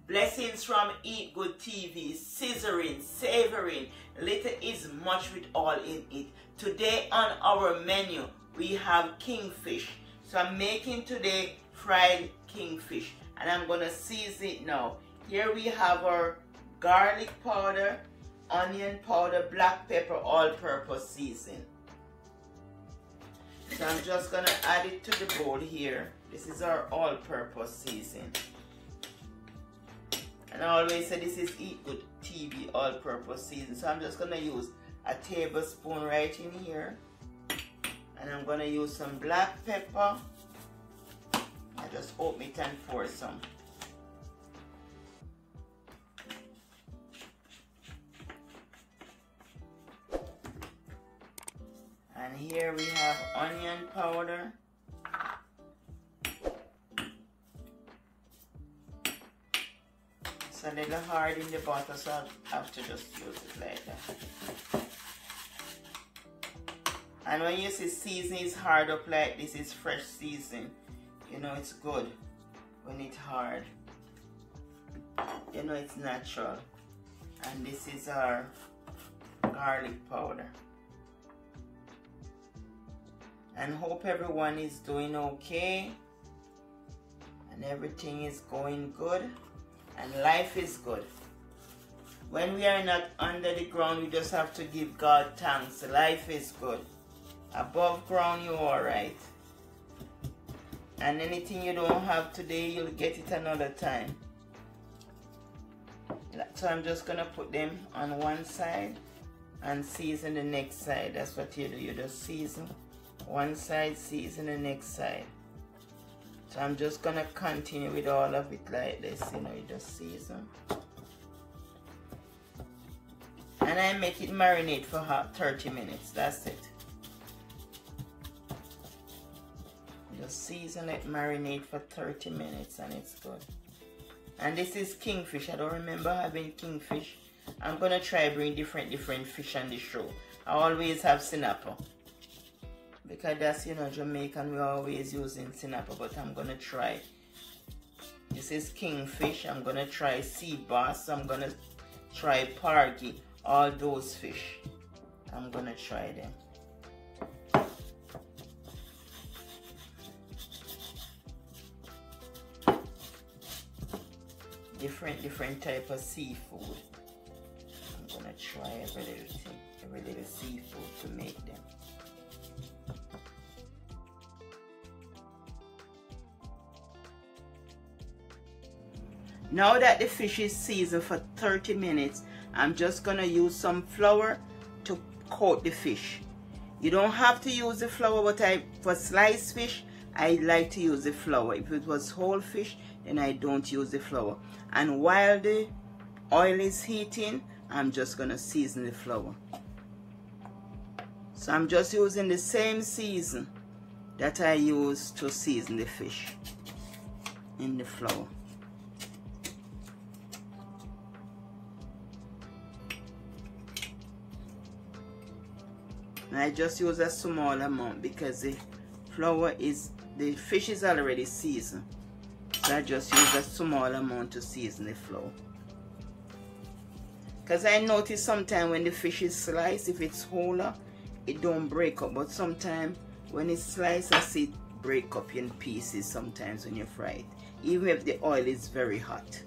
Blessings from Eat Good TV, scissoring, savoring, little is much with all in it. Today on our menu, we have kingfish. So I'm making today fried kingfish and I'm gonna season it now. Here we have our garlic powder, onion powder, black pepper, all-purpose seasoning. So I'm just gonna add it to the bowl here. This is our all-purpose seasoning. And I always say this is Eat Good TV all-purpose seasoning. So I'm just gonna use a tablespoon right in here. And I'm gonna use some black pepper. I just open it and pour some. And here we have onion powder. It's a little hard in the butter, so I have to just use it like that. And when you see seasoning is hard up like this, it's fresh seasoning. You know it's good when it's hard. You know it's natural. And this is our garlic powder. And hope everyone is doing okay. And everything is going good. And life is good. When we are not under the ground, we just have to give God thanks. Life is good. Above ground, you're alright. And anything you don't have today, you'll get it another time. So I'm just going to put them on one side and season the next side. That's what you do. You just season one side, season the next side. So I'm just going to continue with all of it like this. You know, you just season. And I make it marinate for 30 minutes. That's it. Just season it, marinate for 30 minutes and it's good. And this is kingfish. I don't remember having kingfish. I'm going to try bring different fish on the show. I always have snapper. Because that's, you know, Jamaican, we're always using snapper, but I'm going to try. This is kingfish. I'm going to try sea bass. I'm going to try pargy. All those fish. I'm going to try them. Different type of seafood. I'm going to try every little thing, every little seafood to make them. Now that the fish is seasoned for 30 minutes, I'm just going to use some flour to coat the fish. You don't have to use the flour, but for sliced fish, I like to use the flour. If it was whole fish, then I don't use the flour. And while the oil is heating, I'm just going to season the flour. So I'm just using the same season that I use to season the fish in the flour. And I just use a small amount because the fish is already seasoned. So I just use a small amount to season the flour. Because I notice sometimes when the fish is sliced, if it's whole, it don't break up. But sometimes when it's sliced, I see it break up in pieces sometimes when you fry it. Even if the oil is very hot.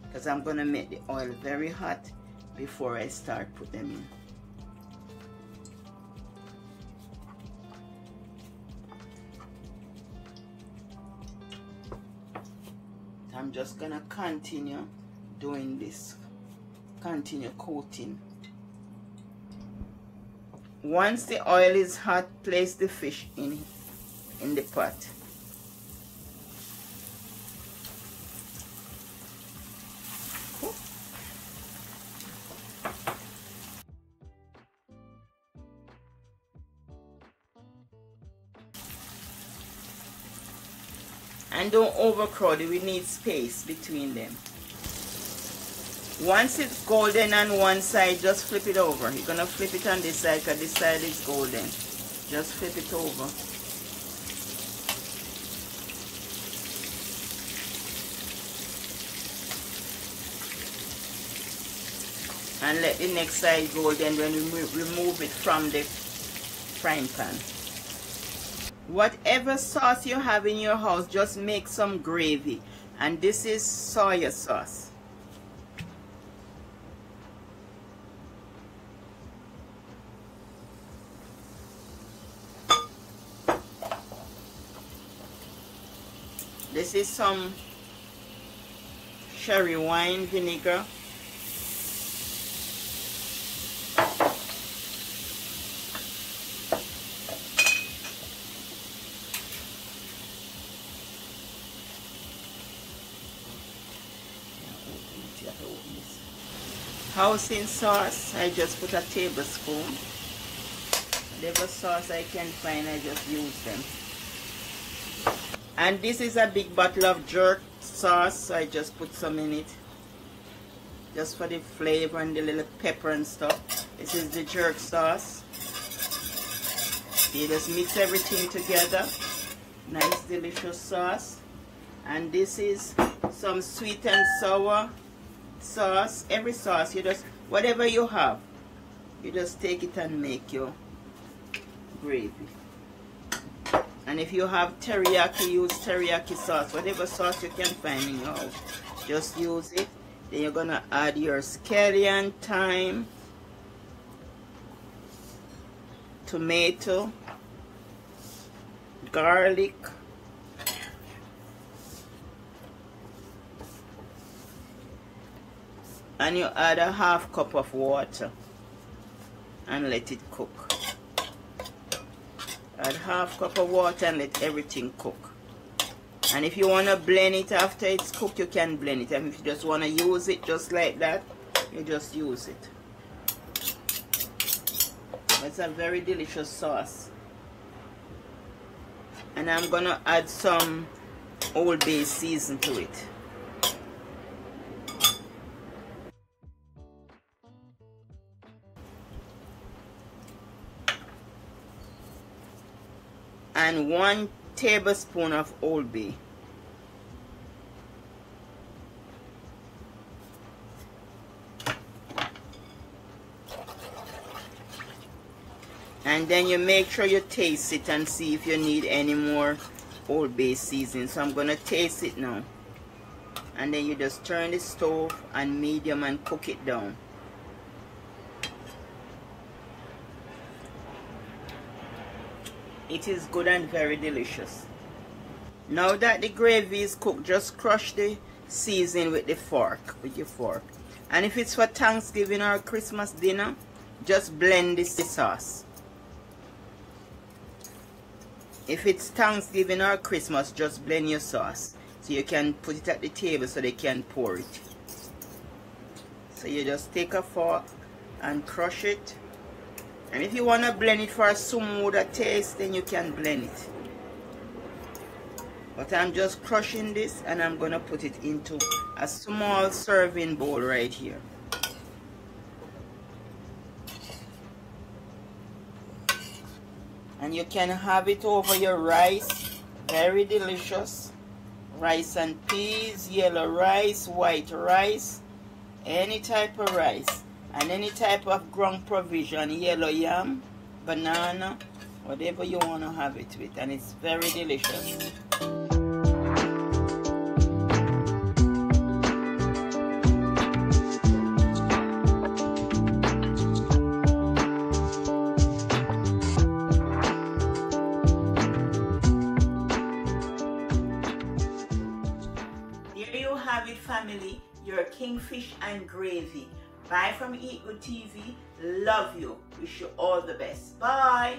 Because I'm going to make the oil very hot before I start put them in. I'm just gonna continue doing this, continue coating. Once the oil is hot, place the fish in the pot. And don't overcrowd it, we need space between them. Once it's golden on one side, just flip it over. You're going to flip it on this side because this side is golden. Just flip it over. and let the next side golden when we remove it from the frying pan. Whatever sauce you have in your house, just make some gravy, and this is soy sauce. This is some sherry wine vinegar. Housing sauce, I just put a tablespoon. Whatever sauce I can find, I just use them. And this is a big bottle of jerk sauce, so I just put some in it. Just for the flavor and the little pepper and stuff. This is the jerk sauce. You just mix everything together. Nice delicious sauce. And this is some sweet and sour sauce. Every sauce, you just, whatever you have, you just take it and make your gravy. And if you have teriyaki, use teriyaki sauce. Whatever sauce you can find in your house, just use it. Then you're gonna add your scallion, thyme, tomato, garlic, and you add a half cup of water and let it cook. Add half cup of water and let everything cook. And if you want to blend it after it's cooked, you can blend it. And if you just want to use it just like that, you just use it. It's a very delicious sauce. And I'm going to add some Old Bay season to it. And 1 tablespoon of Old Bay. And then you make sure you taste it and see if you need any more Old Bay seasoning. So I'm going to taste it now. And then you just turn the stove on medium and cook it down. It is good and very delicious. Now that the gravy is cooked, just crush the seasoning with the fork, with your fork. And if it's for Thanksgiving or Christmas dinner, just blend this sauce. If it's Thanksgiving or Christmas, just blend your sauce. So you can put it at the table so they can pour it. So you just take a fork and crush it. And if you want to blend it for a smoother taste, then you can blend it. But I'm just crushing this and I'm going to put it into a small serving bowl right here. And you can have it over your rice. Very delicious. Rice and peas, yellow rice, white rice, any type of rice. And any type of ground provision, yellow yam, banana, whatever you want to have it with. And it's very delicious. There you have it, family. Your kingfish and gravy. Bye from Eat Good TV. Love you. Wish you all the best. Bye.